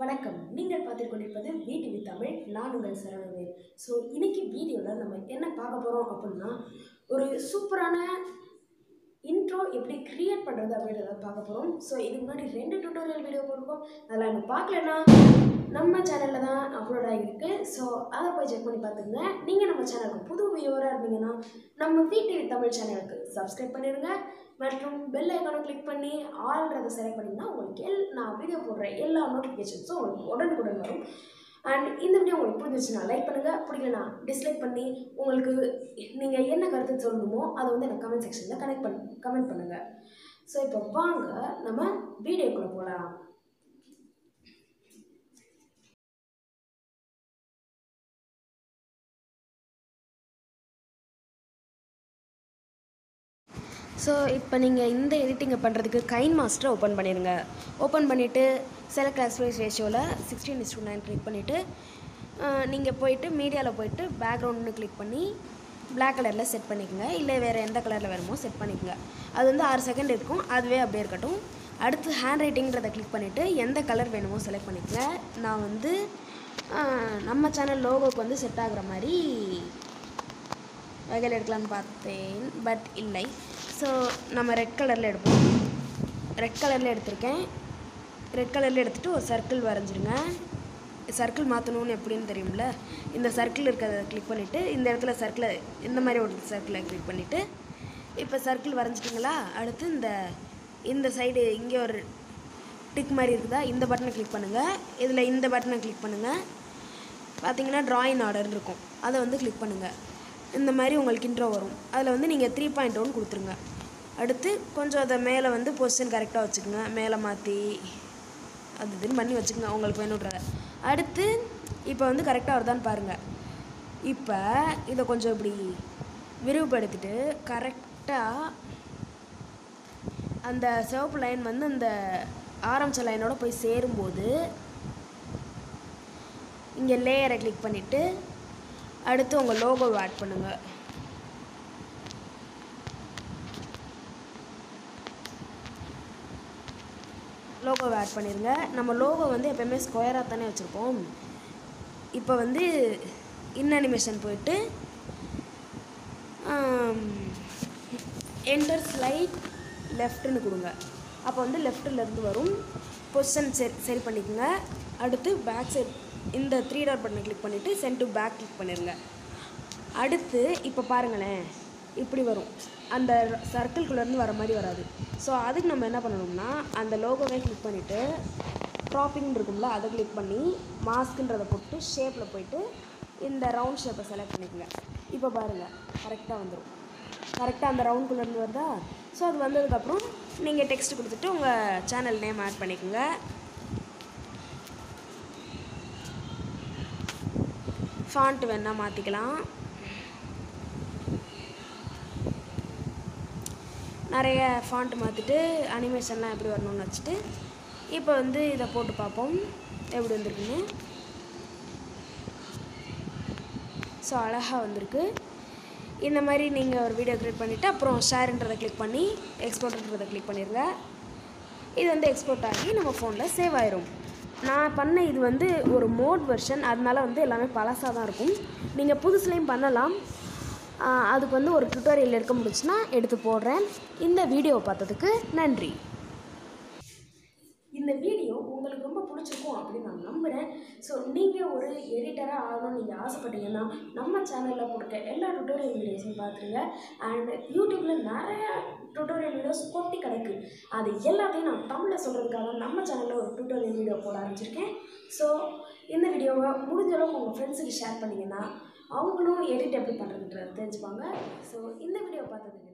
வணக்கம். நீங்கள் பார்த்துக் கொண்டிருப்பது வீட்டு தமிழ். நான் உங்கள் சரவணவேல். ஸோ இன்னைக்கு வீடியோவில் நம்ம என்ன பார்க்க போகிறோம் அப்படின்னா, ஒரு சூப்பரான இன்ட்ரோ எப்படி கிரியேட் பண்ணுறது அப்படின்றத பார்க்க போகிறோம். ஸோ இதுக்கு முன்னாடி 2 டியூட்டோரியல் வீடியோ போட்டிருக்கோம். அதெல்லாம் இன்னும் பார்க்கலன்னா நம்ம சேனலில் தான் அப்லோட் ஆகிருக்கு. ஸோ அதை போய் செக் பண்ணி பார்த்துங்க. நீங்கள் நம்ம சேனலுக்கு புது வியூவராக இருந்தீங்கன்னா நம்ம வீட்டு தமிழ் சேனலுக்கு சப்ஸ்கிரைப் பண்ணிடுங்க மற்றும் பெல் ஐக்கானை கிளிக் பண்ணி ஆல்ன்றதை செலக்ட் பண்ணிங்கன்னா உங்களுக்கு நான் வீடியோ போடுற எல்லா நோட்டிஃபிகேஷன்ஸும் உங்களுக்கு உடனுக்குடன் வரும். அண்ட் இந்த வீடியோ உங்களுக்கு பிடிச்சிருச்சுன்னா லைக் பண்ணுங்கள், பிடிக்கலனா டிஸ்லைக் பண்ணி உங்களுக்கு நீங்கள் என்ன கருத்து சொல்லணுமோ அதை வந்து எனக்கு கமெண்ட் செக்ஷனில் கமெண்ட் பண்ணுங்கள். ஸோ இப்போ வாங்க நம்ம வீடியோக்குள்ளே போகலாம். ஸோ இப்போ நீங்கள் இந்த எடிட்டிங்கை பண்ணுறதுக்கு கைன் மாஸ்டரை ஓப்பன் பண்ணிடுங்க. ஓப்பன் பண்ணிவிட்டு செலக்ட் ஆஸ்பெக்ட் ரேஷியோவில் 16:9 கிளிக் பண்ணிவிட்டு நீங்கள் போயிட்டு மீடியாவில் போயிட்டு பேக்ரவுண்ட்னு கிளிக் பண்ணி பிளாக் கலரில் செட் பண்ணிக்கோங்க. இல்லை வேறு எந்த கலரில் வேணுமோ செட் பண்ணிக்கோங்க. அது வந்து 6 செகண்ட் இருக்கும், அதுவே அப்படியே இருக்கட்டும். அடுத்து ஹேண்ட் ரைட்டிங்கிறத கிளிக் பண்ணிவிட்டு எந்த கலர் வேணுமோ செலக்ட் பண்ணிக்கோங்க. நான் வந்து நம்ம சேனல் லோகோவுக்கு வந்து செட் ஆகுற மாதிரி வகையில் எடுக்கலான்னு பார்த்தேன், பட் இல்லை. ஸோ நம்ம ரெட் கலரில் எடுப்போம். ரெட் கலரில் எடுத்திருக்கேன். ரெட் கலரில் எடுத்துகிட்டு ஒரு சர்க்கிள் வரைஞ்சிருங்க. சர்க்கிள் மாற்றணும்னு எப்படின்னு தெரியும்ல. இந்த சர்க்கிள் இருக்கிறத கிளிக் பண்ணிவிட்டு இந்த இடத்துல சர்க்கிளை இந்த மாதிரி ஒரு சர்க்கிளை கிளிக் பண்ணிவிட்டு இப்போ சர்க்கிள் வரைஞ்சிட்டிங்களா. அடுத்து இந்த சைடு இங்கே ஒரு டிக் மாதிரி இருக்குதா, இந்த பட்டனை கிளிக் பண்ணுங்கள். இதில் இந்த பட்டனை கிளிக் பண்ணுங்கள். பார்த்தீங்கன்னா ட்ராயிங் ஆர்டர் இருக்கும், அதை வந்து கிளிக் பண்ணுங்கள். இந்த மாதிரி உங்களுக்கு இன்ட்ரோ வரும். அதில் வந்து நீங்கள் 3.1 கொடுத்துருங்க. அடுத்து கொஞ்சம் அதை மேலே வந்து பொசிஷன் கரெக்டாக வச்சுக்கோங்க. மேலே மாற்றி அது இதுன்னு பண்ணி வச்சுக்கோங்க உங்களுக்கு வேணுன்றத. அடுத்து இப்போ வந்து கரெக்டாக வருதான்னு பாருங்கள். இப்போ இதை கொஞ்சம் இப்படி விரிவுபடுத்திட்டு கரெக்டாக அந்த சிவப்பு லைன் வந்து அந்த ஆரம்பித்த லைனோட போய் சேரும்போது இங்கே லேயரை கிளிக் பண்ணிவிட்டு அடுத்து உங்கள் லோகோவை ஆட் பண்ணுங்கள். லோகோவை ஆட் பண்ணிடுங்க. நம்ம லோகோ வந்து எப்போயுமே ஸ்கொயராக தானே வச்சுருப்போம். இப்போ வந்து அனிமேஷன் போயிட்டு என்டர் ஸ்லைட் லெஃப்ட்டுன்னு கொடுங்க. அப்போ வந்து லெஃப்ட்டிலேருந்து வரும். பொசிஷன் சரி பண்ணிக்கோங்க. அடுத்து பேக் சைட் இந்த 3 டாட் பட்டனை கிளிக் பண்ணிவிட்டு சென்ட் டு பேக் கிளிக் பண்ணிடுங்க. அடுத்து இப்போ பாருங்களேன், இப்படி வரும். அந்த சர்க்கிள்குள்ளேருந்து வர மாதிரி வராது. ஸோ அதுக்கு நம்ம என்ன பண்ணணும்னா அந்த லோகோவை கிளிக் பண்ணிவிட்டு க்ராப்பிங் இருக்கும்ல, அதை கிளிக் பண்ணி மாஸ்க்குன்றதை போட்டு ஷேப்பில் போயிட்டு இந்த ரவுண்ட் ஷேப்பை செலக்ட் பண்ணிக்கோங்க. இப்போ பாருங்கள் கரெக்டாக வந்துடும். கரெக்டாக அந்த ரவுண்ட்குள்ளேருந்து வருதா. ஸோ அது வந்ததுக்கப்புறம் நீங்கள் டெக்ஸ்ட் கொடுத்துட்டு உங்கள் சேனல் நேம் ஆட் பண்ணிக்கோங்க. ஃபாண்ட் வேணால் மாற்றிக்கலாம். நிறைய ஃபாண்ட் மாற்றிட்டு அனிமேஷன்லாம் எப்படி வரணும்னு வச்சுட்டு இப்போ வந்து இதை போட்டு பார்ப்போம் எப்படி வந்திருக்குன்னு. ஸோ அழகாக வந்திருக்கு. இந்த மாதிரி நீங்கள் ஒரு வீடியோ க்ரியேட் பண்ணிவிட்டு அப்புறம் ஷேர்ன்றதை கிளிக் பண்ணி எக்ஸ்போர்ட்ன்றதை கிளிக் பண்ணிடுங்க. இது வந்து எக்ஸ்போர்ட் ஆகி நம்ம ஃபோனில் சேவ் ஆயிரும். நான் பண்ண இது வந்து ஒரு மோட் வெர்ஷன், அதனால வந்து எல்லாமே பழசாக தான் இருக்கும். நீங்கள் புதுசுலேயும் பண்ணலாம். அதுக்கு வந்து ஒரு டுட்டோரியல் எடுக்க முடிச்சுன்னா எடுத்து போடுறேன். இந்த வீடியோவை பார்த்ததுக்கு நன்றி. இந்த வீடியோ உங்களுக்கு ரொம்ப பிடிச்சிருக்கும் அப்படின்னு நான் நம்புகிறேன். ஸோ நீங்கள் ஒரு எடிட்டராக ஆகணும்னு நீங்கள் ஆசைப்பட்டீங்கன்னா நம்ம சேனலில் கொடுக்க எல்லா டுட்டோரியல் வீடியோஸையும் பார்த்துருங்க. அண்ட் யூடியூப்பில் நிறைய டுட்டோரியல் வீடியோஸ் கொட்டி கிடக்கு. அது எல்லாத்தையும் நான் தமிழில் சொல்கிறதுக்காக நம்ம சேனலில் ஒரு டுட்டோரியல் வீடியோ போட ஆரம்பிச்சிருக்கேன். ஸோ இந்த வீடியோவை முடிஞ்ச அளவுக்கு உங்கள் ஃப்ரெண்ட்ஸுக்கு ஷேர் பண்ணிங்கன்னா அவங்களும் எடிட் எப்படி பண்ணுறதுன்றது தெரிஞ்சுப்பாங்க. ஸோ இந்த வீடியோ பார்த்ததுக்கு